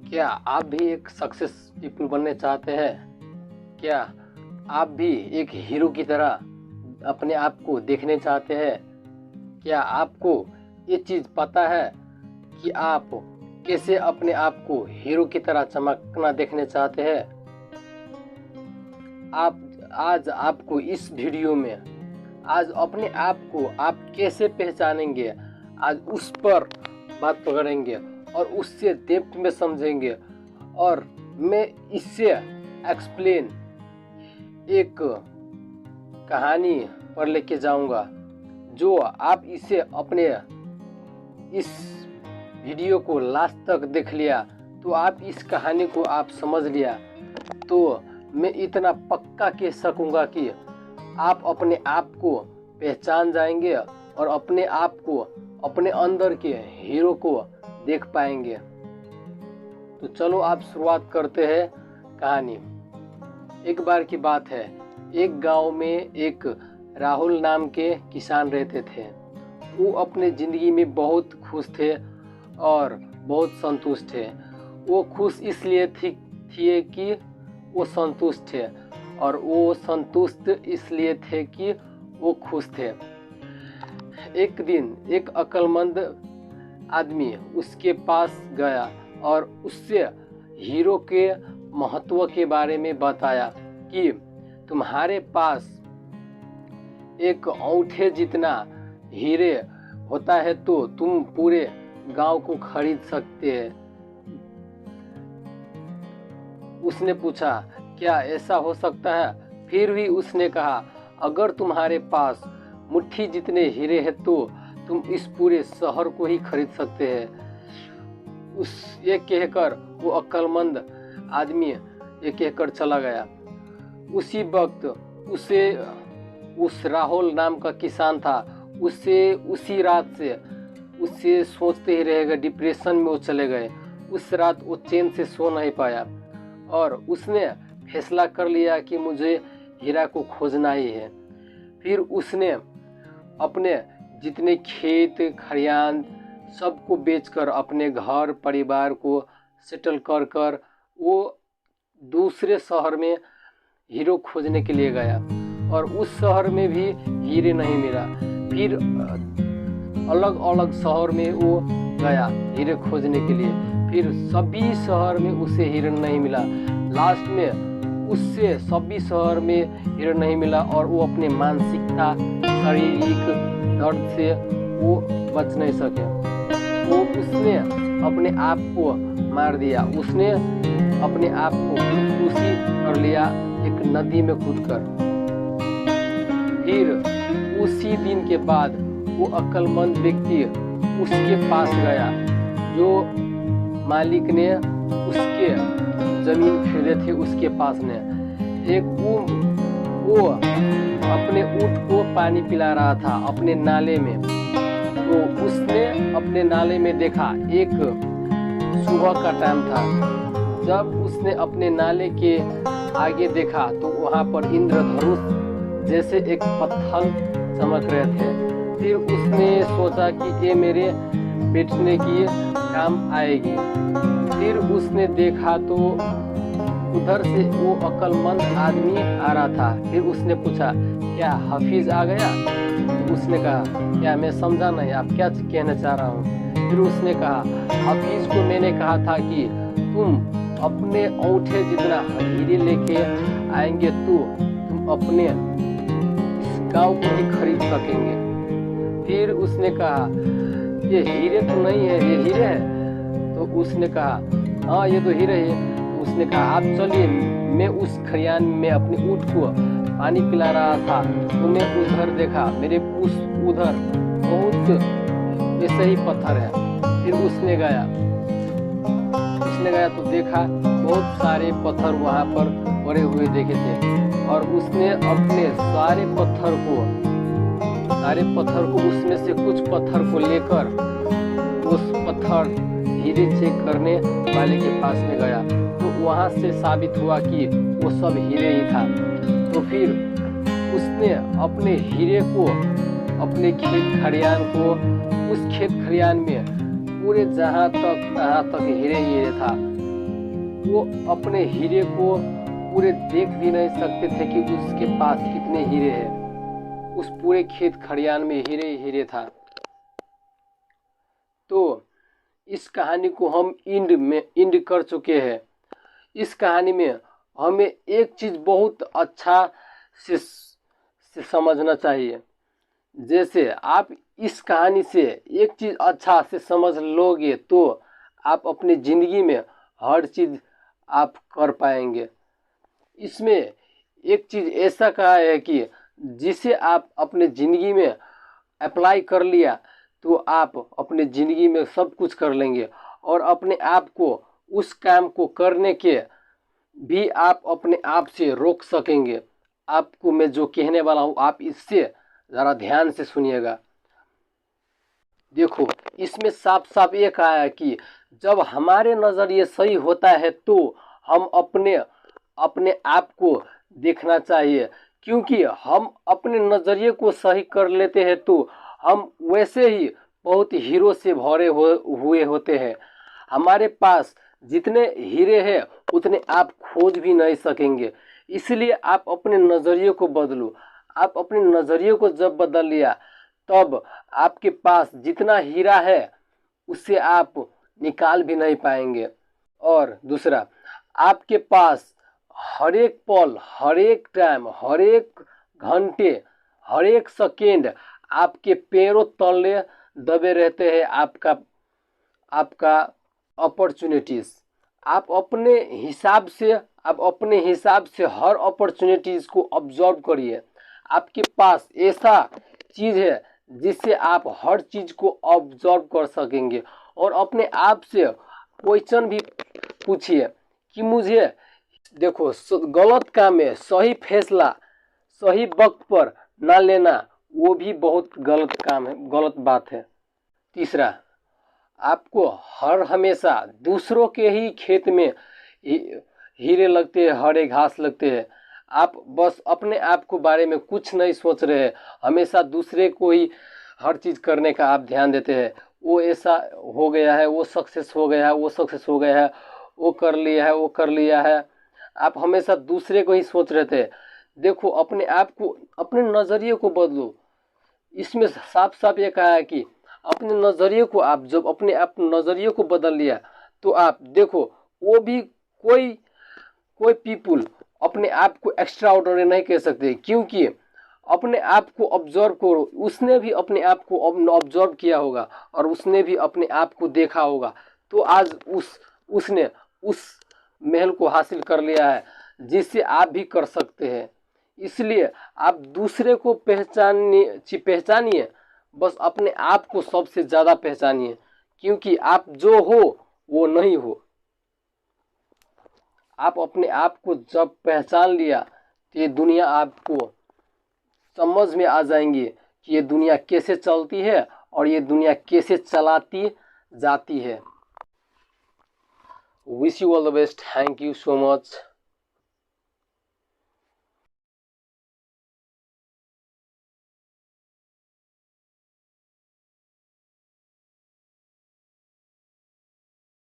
क्या आप भी एक सक्सेस पीपल बनने चाहते हैं? क्या आप भी एक हीरो की तरह अपने आप को देखने चाहते हैं? क्या आपको ये चीज़ पता है कि आप कैसे अपने आप को हीरो की तरह चमकना देखने चाहते हैं? आज आपको इस वीडियो में आज अपने आप को आप कैसे पहचानेंगे, आज उस पर बात करेंगे और उससे डेप्थ में समझेंगे। और मैं इससे एक्सप्लेन एक कहानी पर लेके जाऊंगा, जो आप इसे अपने इस वीडियो को लास्ट तक देख लिया तो आप इस कहानी को आप समझ लिया तो मैं इतना पक्का कह सकूंगा कि आप अपने आप को पहचान जाएंगे और अपने आप को, अपने अंदर के हीरो को देख पाएंगे। तो चलो आप शुरुआत करते हैं कहानी। एक बार की बात है, एक गांव में एक राहुल नाम के किसान रहते थे। वो अपने ज़िंदगी में बहुत खुश थे और बहुत संतुष्ट थे। वो खुश इसलिए थे कि वो संतुष्ट थे, और वो संतुष्ट इसलिए थे कि वो खुश थे। एक दिन एक अक्लमंद आदमी उसके पास गया और उससे हीरो के महत्व के बारे में बताया कि तुम्हारे पास एक औंठे जितना हीरे होता है तो तुम पूरे गांव को खरीद सकते हैं। उसने पूछा, क्या ऐसा हो सकता है? फिर भी उसने कहा, अगर तुम्हारे पास मुट्ठी जितने हीरे हैं तो तुम इस पूरे शहर को ही खरीद सकते हैं। ये कहकर वो अक्लमंद आदमी ये कहकर चला गया। उसी वक्त उस राहुल नाम का किसान था, उसी रात से उसे सोचते ही रहेगा, डिप्रेशन में वो चले गए। उस रात वो चैन से सो नहीं पाया और उसने फैसला कर लिया कि मुझे हीरा को खोजना ही है। फिर उसने अपने जितने खेत खलिहान सबको बेचकर अपने घर परिवार को सेटल कर वो दूसरे शहर में हीरो खोजने के लिए गया, और उस शहर में भी हीरे नहीं मिला। फिर अलग अलग शहर में वो गया हीरे खोजने के लिए, फिर सभी शहर में उसे हीरे नहीं मिला। लास्ट में उससे सभी शहर में हीरे नहीं मिला और वो अपने मानसिकता, शारीरिक दर्द से वो बच नहीं सके। वो उसने अपने आप को मार दिया। उसने अपने आप को खुदकुशी कर लिया एक नदी में कूदकर। फिर उसी दिन के बाद वो अक्लमंद व्यक्ति उसके पास गया जो मालिक ने उसके जमीन खरीदे थे। उसके पास ने वो अपने ऊँट को पानी पिला रहा था अपने नाले में। तो उसने अपने नाले में देखा, एक सुबह का टाइम था। जब उसने अपने नाले के आगे देखा तो वहाँ पर इंद्रधनुष जैसे एक पत्थर चमक रहे थे। फिर उसने सोचा कि ये मेरे बैठने की काम आएगी। फिर उसने देखा तो उधर से वो अक्लमंद आदमी आ रहा था। फिर उसने पूछा, क्या हाफिज आ गया? उसने कहा, क्या? मैं समझा नहीं, आप क्या कहना चाह रहा हूँ? फिर उसने कहा, हाफिज को मैंने कहा था कि तुम अपने औंठे जितना हीरे लेके आएंगे तो तुम अपने इस गांव को ही खरीद सकेंगे। फिर उसने कहा, ये हीरे तो नहीं है, ये हीरे है? तो उसने कहा, हाँ ये तो हीरे है। तो उसने कहा, आप चलिए, मैं उस खलिहान में अपने ऊँट को पानी पिला रहा था तो मैं उधर देखा, मेरे उधर बहुत ऐसे ही पत्थर है। फिर उसने गया तो देखा बहुत सारे पत्थर वहाँ पर पड़े हुए देखे थे, और उसने अपने सारे पत्थर को उसमें से कुछ पत्थर को लेकर उस पत्थर हीरे चेक करने वाले के पास में गया। तो वहाँ से साबित हुआ कि वो सब हीरे ही था। तो फिर उसने अपने हीरे को, अपने खेत खलिहान को, उस खेत खलिहान में पूरे जहाँ तक हीरे था। वो अपने हीरे को पूरे देख भी नहीं सकते थे कि उसके पास कितने हीरे हैं। उस पूरे खेत खलियान में हीरे ही हीरे था। तो इस कहानी को हम इंड कर चुके हैं। इस कहानी में हमें एक चीज़ बहुत अच्छा से समझना चाहिए। जैसे आप इस कहानी से एक चीज़ अच्छा से समझ लोगे तो आप अपनी ज़िंदगी में हर चीज़ आप कर पाएंगे। इसमें एक चीज़ ऐसा कहा है कि जिसे आप अपने ज़िंदगी में अप्लाई कर लिया तो आप अपने ज़िंदगी में सब कुछ कर लेंगे और अपने आप को उस काम को करने के भी आप अपने आप से रोक सकेंगे। आपको मैं जो कहने वाला हूँ आप इससे ज़रा ध्यान से सुनिएगा। देखो, इसमें साफ साफ ये कहा है कि जब हमारे नज़रिए सही होता है तो हम अपने आप को देखना चाहिए, क्योंकि हम अपने नज़रिए को सही कर लेते हैं तो हम वैसे ही बहुत हीरो से भरे हुए होते हैं। हमारे पास जितने हीरे हैं उतने आप खोज भी नहीं सकेंगे। इसलिए आप अपने नज़रिए को बदलो। आप अपने नज़रिए को जब बदल लिया तब आपके पास जितना हीरा है उससे आप निकाल भी नहीं पाएंगे। और दूसरा, आपके पास हर एक पल, हर एक टाइम, हर एक घंटे, हर एक सेकेंड आपके पैरों तले दबे रहते हैं आपका अपॉर्चुनिटीज़। आप अपने हिसाब से हर अपॉर्चुनिटीज़ को ऑब्जर्व करिए। आपके पास ऐसा चीज़ है जिससे आप हर चीज़ को ऑब्जर्व कर सकेंगे और अपने आप से क्वेश्चन भी पूछिए कि मुझे देखो गलत काम में सही फैसला सही वक्त पर ना लेना वो भी बहुत गलत काम है, गलत बात है। तीसरा, आपको हमेशा दूसरों के ही खेत में हीरे लगते हैं, हरे घास लगते हैं। आप बस अपने आप को बारे में कुछ नहीं सोच रहे हैं, हमेशा दूसरे को ही हर चीज़ करने का आप ध्यान देते हैं। वो ऐसा हो गया है, वो सक्सेस हो गया है, वो सक्सेस हो गया है, वो कर लिया है, वो कर लिया है। आप हमेशा दूसरे को ही सोच रहे थे। देखो, अपने आप को, अपने नज़रिए को बदलो। इसमें साफ साफ ये कहा है कि अपने नज़रिए को आप जब अपने नज़रिए को बदल लिया तो आप देखो वो भी कोई पीपुल अपने आप को एक्स्ट्रा ऑर्डिनरी नहीं कह सकते, क्योंकि अपने आप को ऑब्जर्व करो। उसने भी अपने आप को ऑब्जर्व किया होगा और उसने भी अपने आप को देखा होगा, तो आज उसने उस महल को हासिल कर लिया है जिससे आप भी कर सकते हैं। इसलिए आप दूसरे को पहचानिए, बस अपने आप को सबसे ज़्यादा पहचानिए, क्योंकि आप जो हो वो नहीं हो। आप अपने आप को जब पहचान लिया तो ये दुनिया आपको समझ में आ जाएंगी कि ये दुनिया कैसे चलती है और ये दुनिया कैसे चलाती जाती है। Wish you all the best. Thank you so much.